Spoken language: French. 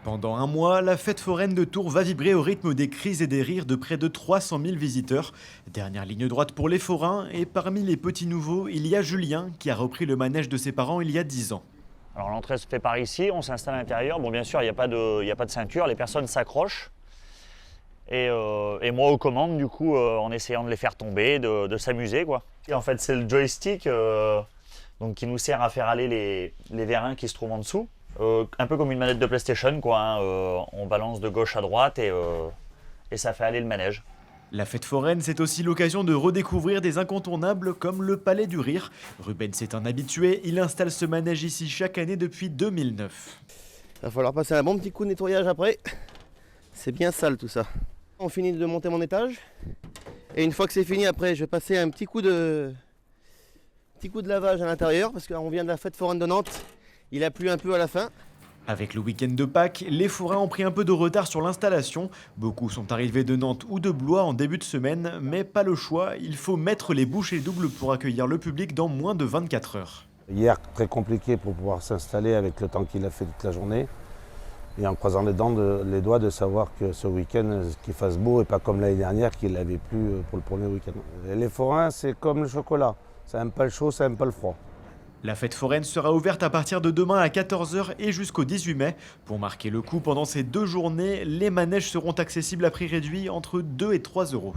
Pendant un mois, la fête foraine de Tours va vibrer au rythme des cris et des rires de près de 300 000 visiteurs. Dernière ligne droite pour les forains, et parmi les petits nouveaux, il y a Julien qui a repris le manège de ses parents il y a 10 ans. Alors l'entrée se fait par ici, on s'installe à l'intérieur. Bon, bien sûr, il n'y a pas de ceinture, les personnes s'accrochent. Et moi aux commandes, du coup, en essayant de les faire tomber, de s'amuser, quoi. Et en fait, c'est le joystick donc, qui nous sert à faire aller les vérins qui se trouvent en dessous. Un peu comme une manette de PlayStation, quoi, hein. On balance de gauche à droite et ça fait aller le manège. La fête foraine, c'est aussi l'occasion de redécouvrir des incontournables comme le Palais du Rire. Rubens est un habitué, il installe ce manège ici chaque année depuis 2009. Il va falloir passer un bon petit coup de nettoyage après. C'est bien sale tout ça. On finit de monter mon étage. Et une fois que c'est fini, après, je vais passer un petit coup de lavage à l'intérieur parce qu'on vient de la fête foraine de Nantes. Il a plu un peu à la fin. Avec le week-end de Pâques, les forains ont pris un peu de retard sur l'installation. Beaucoup sont arrivés de Nantes ou de Blois en début de semaine, mais pas le choix, il faut mettre les bouchées doubles pour accueillir le public dans moins de 24 heures. Hier, très compliqué pour pouvoir s'installer avec le temps qu'il a fait toute la journée. Et en croisant les doigts de savoir que ce week-end, qu'il fasse beau et pas comme l'année dernière qu'il n'avait plu pour le premier week-end. Les forains, c'est comme le chocolat. Ça n'aime pas le chaud, ça n'aime pas le froid. La fête foraine sera ouverte à partir de demain à 14 h et jusqu'au 18 mai. Pour marquer le coup pendant ces 2 journées, les manèges seront accessibles à prix réduit entre 2 et 3 euros.